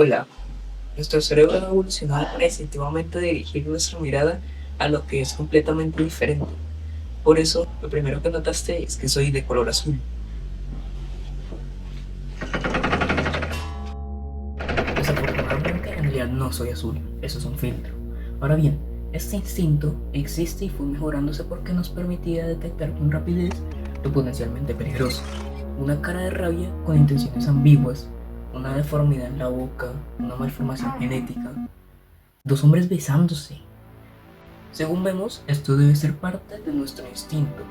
Hola, nuestro cerebro ha evolucionado para instintivamente dirigir nuestra mirada a lo que es completamente diferente. Por eso, lo primero que notaste es que soy de color azul. Desafortunadamente, en realidad no soy azul, eso es un filtro. Ahora bien, este instinto existe y fue mejorándose porque nos permitía detectar con rapidez lo potencialmente peligroso. Una cara de rabia con intenciones ambiguas, una deformidad en la boca, una malformación genética, dos hombres besándose. Según vemos, esto debe ser parte de nuestro instinto,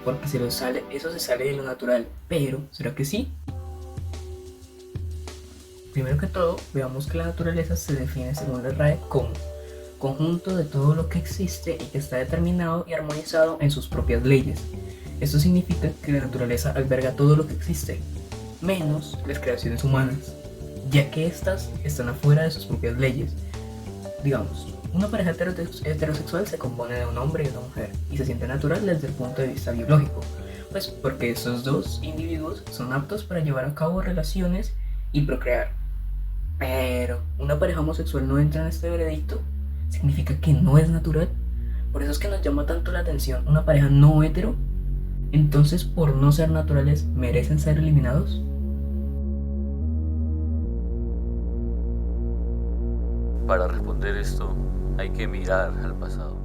porque eso se sale de lo natural. Pero, ¿será que sí? Primero que todo, veamos que la naturaleza se define según la RAE como conjunto de todo lo que existe y que está determinado y armonizado en sus propias leyes. Esto significa que la naturaleza alberga todo lo que existe, menos las creaciones humanas, ya que éstas están afuera de sus propias leyes. Digamos, una pareja heterosexual se compone de un hombre y una mujer y se siente natural desde el punto de vista biológico, pues porque estos dos individuos son aptos para llevar a cabo relaciones y procrear. Pero una pareja homosexual no entra en este veredicto, significa que no es natural. Por eso es que nos llama tanto la atención una pareja no hetero. Entonces, por no ser naturales, ¿merecen ser eliminados? Para responder esto, hay que mirar al pasado.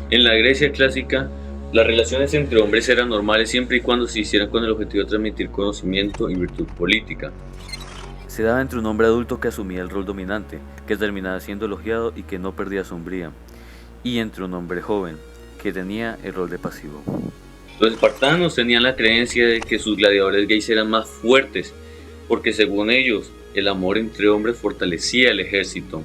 En la Grecia clásica, las relaciones entre hombres eran normales siempre y cuando se hicieran con el objetivo de transmitir conocimiento y virtud política. Se daba entre un hombre adulto que asumía el rol dominante, que terminaba siendo elogiado y que no perdía su hombría, y entre un hombre joven, que tenía el rol de pasivo. Los espartanos tenían la creencia de que sus gladiadores gays eran más fuertes, porque según ellos, el amor entre hombres fortalecía el ejército.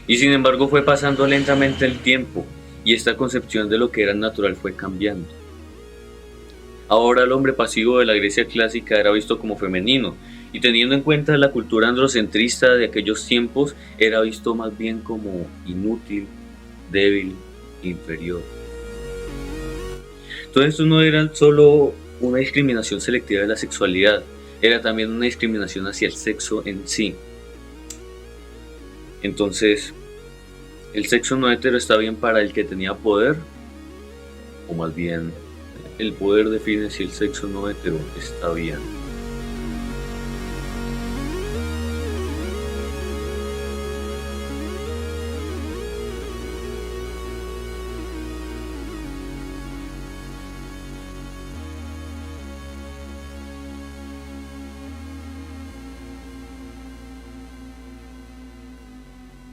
Y sin embargo fue pasando lentamente el tiempo, y esta concepción de lo que era natural fue cambiando. Ahora el hombre pasivo de la Grecia clásica era visto como femenino, y teniendo en cuenta la cultura androcentrista de aquellos tiempos, era visto más bien como inútil, débil, inferior. Todo esto no era solo una discriminación selectiva de la sexualidad, era también una discriminación hacia el sexo en sí. Entonces, ¿el sexo no hetero está bien para el que tenía poder? O más bien, el poder define si el sexo no hetero está bien.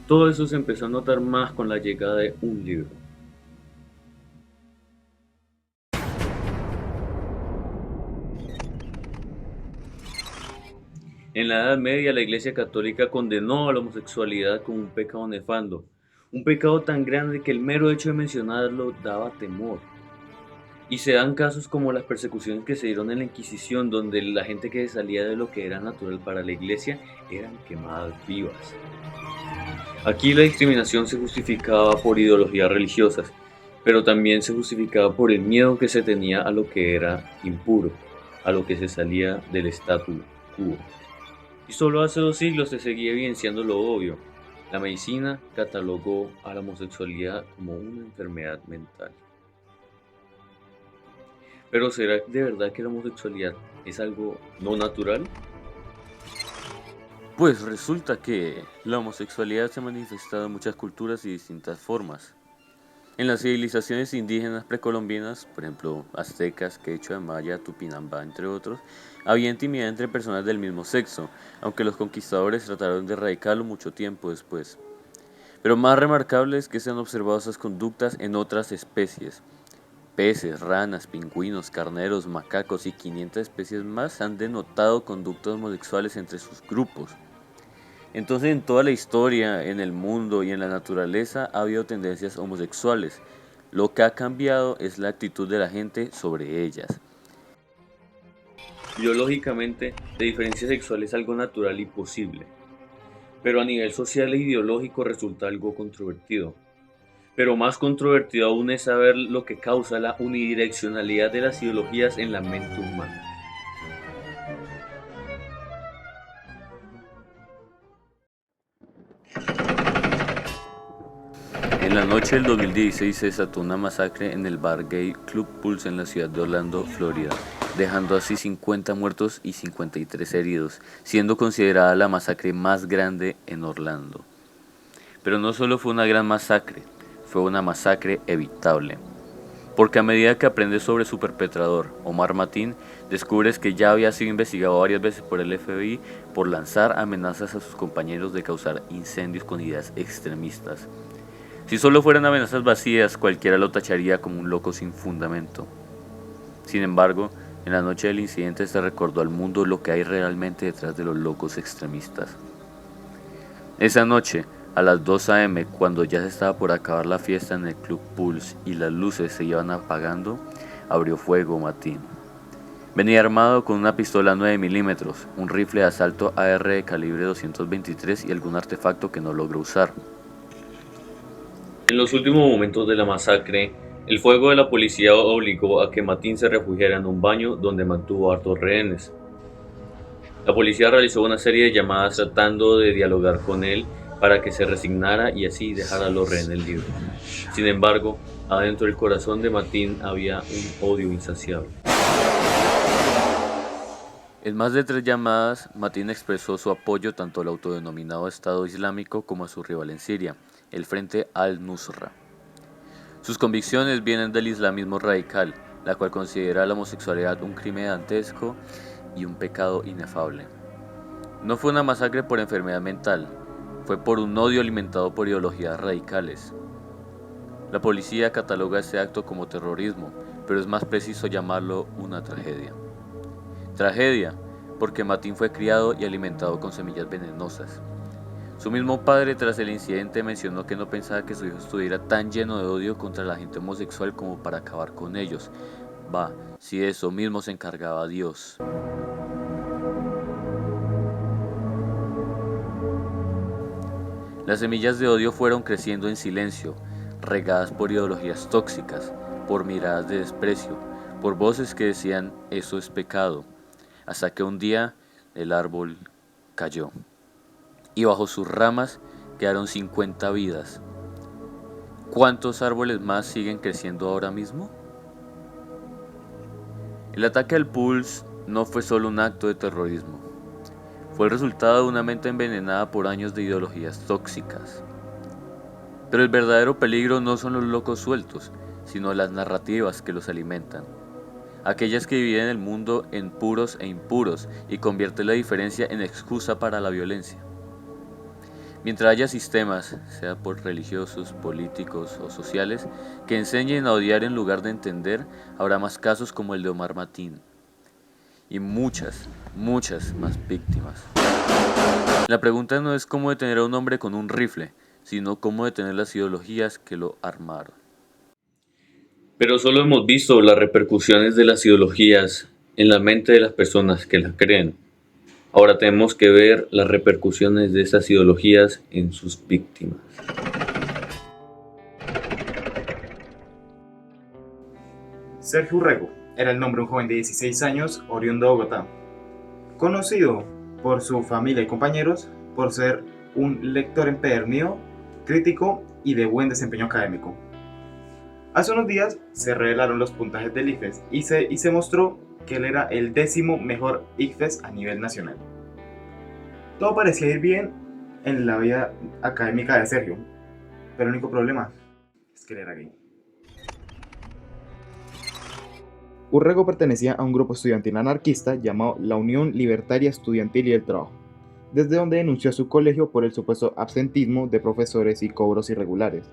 Todo eso se empezó a notar más con la llegada de un libro. En la Edad Media la Iglesia Católica condenó a la homosexualidad como un pecado nefando, un pecado tan grande que el mero hecho de mencionarlo daba temor. Y se dan casos como las persecuciones que se dieron en la Inquisición, donde la gente que salía de lo que era natural para la Iglesia eran quemadas vivas. Aquí la discriminación se justificaba por ideologías religiosas, pero también se justificaba por el miedo que se tenía a lo que era impuro, a lo que se salía del statu quo. Y solo hace 2 siglos se seguía evidenciando lo obvio. La medicina catalogó a la homosexualidad como una enfermedad mental. Pero ¿será de verdad que la homosexualidad es algo no natural? Pues resulta que la homosexualidad se ha manifestado en muchas culturas y distintas formas. En las civilizaciones indígenas precolombinas, por ejemplo, aztecas, quechua, maya, tupinambá, entre otros, había intimidad entre personas del mismo sexo, aunque los conquistadores trataron de erradicarlo mucho tiempo después. Pero más remarcable es que se han observado esas conductas en otras especies. Peces, ranas, pingüinos, carneros, macacos y 500 especies más han denotado conductas homosexuales entre sus grupos. Entonces en toda la historia, en el mundo y en la naturaleza ha habido tendencias homosexuales. Lo que ha cambiado es la actitud de la gente sobre ellas. Biológicamente, la diferencia sexual es algo natural y posible, pero a nivel social e ideológico resulta algo controvertido. Pero más controvertido aún es saber lo que causa la unidireccionalidad de las ideologías en la mente humana. noche del 2016 se desató una masacre en el bar gay Club Pulse en la ciudad de Orlando, Florida, dejando así 50 muertos y 53 heridos, siendo considerada la masacre más grande en Orlando. Pero no solo fue una gran masacre, fue una masacre evitable. Porque a medida que aprendes sobre su perpetrador, Omar Mateen, descubres que ya había sido investigado varias veces por el FBI por lanzar amenazas a sus compañeros de causar incendios con ideas extremistas. Si solo fueran amenazas vacías, cualquiera lo tacharía como un loco sin fundamento. Sin embargo, en la noche del incidente se recordó al mundo lo que hay realmente detrás de los locos extremistas. Esa noche, a las 2 a.m., cuando ya se estaba por acabar la fiesta en el Club Pulse y las luces se iban apagando, abrió fuego Mateen. Venía armado con una pistola 9 milímetros, un rifle de asalto AR de calibre 223 y algún artefacto que no logró usar. En los últimos momentos de la masacre, el fuego de la policía obligó a que Mateen se refugiara en un baño donde mantuvo a hartos rehenes. La policía realizó una serie de llamadas tratando de dialogar con él para que se resignara y así dejara a los rehenes libres. Sin embargo, adentro del corazón de Mateen había un odio insaciable. En más de 3 llamadas, Mateen expresó su apoyo tanto al autodenominado Estado Islámico como a su rival en Siria, el Frente al-Nusra. Sus convicciones vienen del islamismo radical, la cual considera la homosexualidad un crimen dantesco y un pecado inefable. No fue una masacre por enfermedad mental, fue por un odio alimentado por ideologías radicales. La policía cataloga este acto como terrorismo, pero es más preciso llamarlo una tragedia. Tragedia, porque Mateen fue criado y alimentado con semillas venenosas. Su mismo padre tras el incidente mencionó que no pensaba que su hijo estuviera tan lleno de odio contra la gente homosexual como para acabar con ellos. Va, si de eso mismo se encargaba Dios. Las semillas de odio fueron creciendo en silencio, regadas por ideologías tóxicas, por miradas de desprecio, por voces que decían eso es pecado, hasta que un día el árbol cayó y bajo sus ramas quedaron 50 vidas. ¿Cuántos árboles más siguen creciendo ahora mismo? El ataque al Pulse no fue solo un acto de terrorismo. Fue el resultado de una mente envenenada por años de ideologías tóxicas. Pero el verdadero peligro no son los locos sueltos, sino las narrativas que los alimentan. Aquellas que dividen el mundo en puros e impuros y convierten la diferencia en excusa para la violencia. Mientras haya sistemas, sea por religiosos, políticos o sociales, que enseñen a odiar en lugar de entender, habrá más casos como el de Omar Mateen. Y muchas más víctimas. La pregunta no es cómo detener a un hombre con un rifle, sino cómo detener las ideologías que lo armaron. Pero solo hemos visto las repercusiones de las ideologías en la mente de las personas que las creen. Ahora tenemos que ver las repercusiones de esas ideologías en sus víctimas. Sergio Urrego era el nombre de un joven de 16 años oriundo de Bogotá, conocido por su familia y compañeros por ser un lector empedernido, crítico y de buen desempeño académico. Hace unos días se revelaron los puntajes del ICFES y se mostró que él era el 10º mejor ICFES a nivel nacional. Todo parecía ir bien en la vida académica de Sergio, pero el único problema es que él era gay. Urrego pertenecía a un grupo estudiantil anarquista llamado la Unión Libertaria Estudiantil y del Trabajo, desde donde denunció a su colegio por el supuesto absentismo de profesores y cobros irregulares,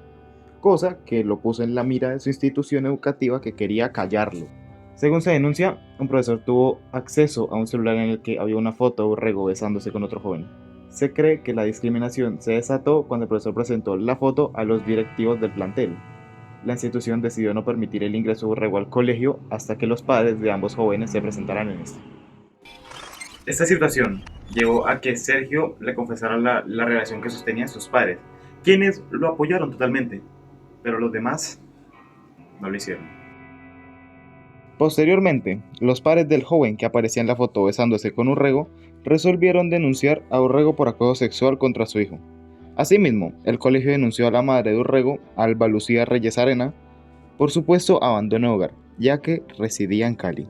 cosa que lo puso en la mira de su institución educativa que quería callarlo. Según se denuncia, un profesor tuvo acceso a un celular en el que había una foto de Urrego besándose con otro joven. Se cree que la discriminación se desató cuando el profesor presentó la foto a los directivos del plantel. La institución decidió no permitir el ingreso de Urrego al colegio hasta que los padres de ambos jóvenes se presentaran en este. Esta situación llevó a que Sergio le confesara la relación que sostenían sus padres, quienes lo apoyaron totalmente, pero los demás no lo hicieron. Posteriormente, los padres del joven que aparecía en la foto besándose con Urrego resolvieron denunciar a Urrego por acoso sexual contra su hijo, Asimismo, el colegio denunció a la madre de Urrego, Alba Lucía Reyes Arena, por supuesto abandono de hogar, ya que residía en Cali.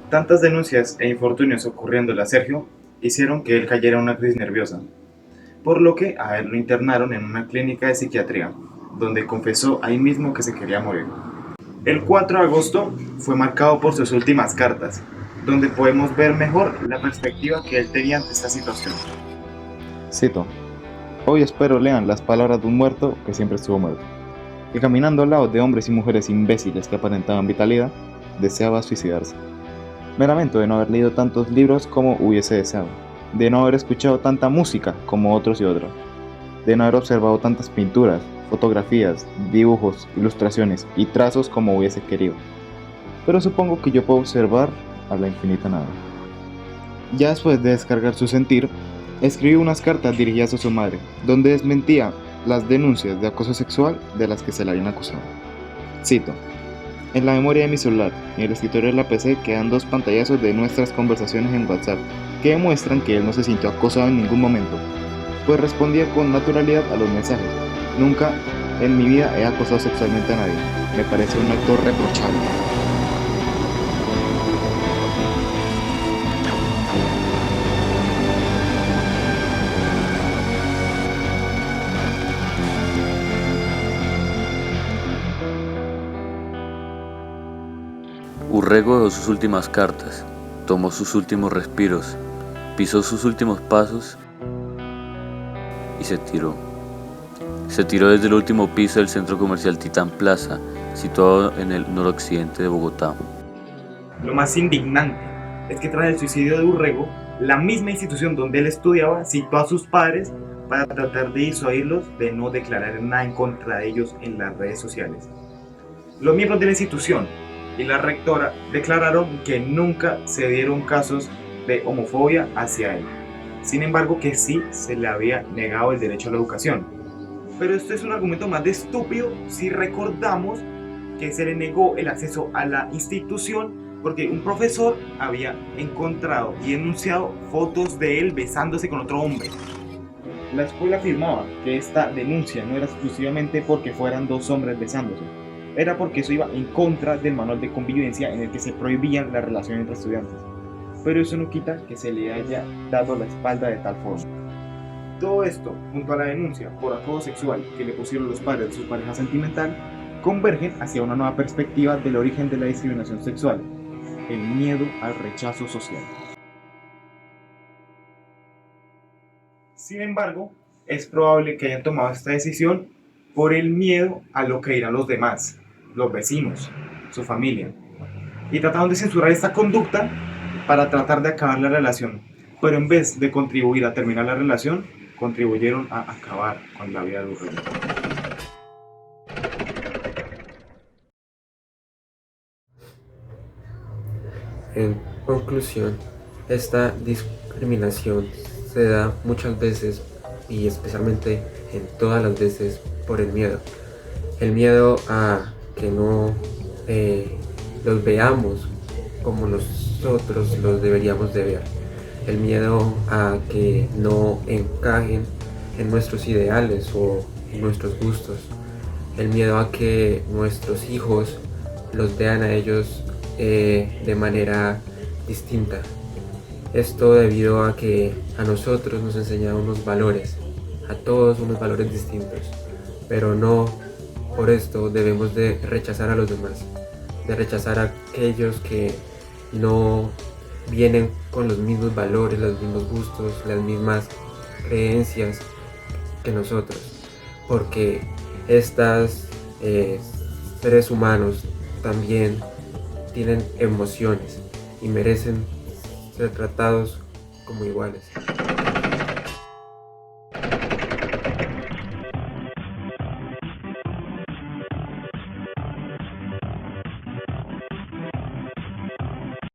Tantas denuncias e infortunios ocurriéndole a Sergio hicieron que él cayera en una crisis nerviosa, por lo que a él lo internaron en una clínica de psiquiatría, donde confesó ahí mismo que se quería morir. El 4 de agosto fue marcado por sus últimas cartas, donde podemos ver mejor la perspectiva que él tenía ante esta situación. Cito: hoy espero lean las palabras de un muerto que siempre estuvo muerto, que caminando al lado de hombres y mujeres imbéciles que aparentaban vitalidad, deseaba suicidarse. Me lamento de no haber leído tantos libros como hubiese deseado, de no haber escuchado tanta música como otros y otras, de no haber observado tantas pinturas, fotografías, dibujos, ilustraciones y trazos como hubiese querido. Pero supongo que yo puedo observar a la infinita nada. Ya después de descargar su sentir, escribió unas cartas dirigidas a su madre, donde desmentía las denuncias de acoso sexual de las que se le habían acusado. Cito: en la memoria de mi celular y en el escritorio de la PC quedan 2 pantallazos de nuestras conversaciones en WhatsApp que demuestran que él no se sintió acosado en ningún momento, pues respondía con naturalidad a los mensajes. Nunca en mi vida he acosado sexualmente a nadie. Me parece un acto reprochable. Urrego dejó sus últimas cartas, tomó sus últimos respiros, pisó sus últimos pasos y se tiró. Se tiró desde el último piso del centro comercial Titán Plaza, situado en el noroccidente de Bogotá. Lo más indignante es que tras el suicidio de Urrego, la misma institución donde él estudiaba citó a sus padres para tratar de disuadirlos de no declarar nada en contra de ellos en las redes sociales. Los miembros de la institución y la rectora declararon que nunca se dieron casos de homofobia hacia él. Sin embargo, que sí se le había negado el derecho a la educación. Pero esto es un argumento más de estúpido si recordamos que se le negó el acceso a la institución porque un profesor había encontrado y denunciado fotos de él besándose con otro hombre. La escuela afirmaba que esta denuncia no era exclusivamente porque fueran 2 hombres besándose, era porque eso iba en contra del manual de convivencia en el que se prohibían las relaciones entre estudiantes. Pero eso no quita que se le haya dado la espalda de tal forma. Todo esto, junto a la denuncia por acoso sexual que le pusieron los padres de su pareja sentimental, convergen hacia una nueva perspectiva del origen de la discriminación sexual: el miedo al rechazo social. Sin embargo, es probable que hayan tomado esta decisión por el miedo a lo que dirán los demás, los vecinos, su familia, y trataron de censurar esta conducta para tratar de acabar la relación, pero en vez de contribuir a terminar la relación, contribuyeron a acabar con la vida de Urrego. En conclusión, esta discriminación se da muchas veces y especialmente en todas las veces por el miedo. El miedo a que no los veamos como nosotros los deberíamos de ver. El miedo a que no encajen en nuestros ideales o en nuestros gustos. El miedo a que nuestros hijos los vean a ellos de manera distinta. Esto debido a que a nosotros nos enseñaron unos valores, a todos unos valores distintos, pero no por esto debemos de rechazar a los demás, de rechazar a aquellos que no vienen con los mismos valores, los mismos gustos, las mismas creencias que nosotros, porque estos seres humanos también tienen emociones y merecen ser tratados como iguales.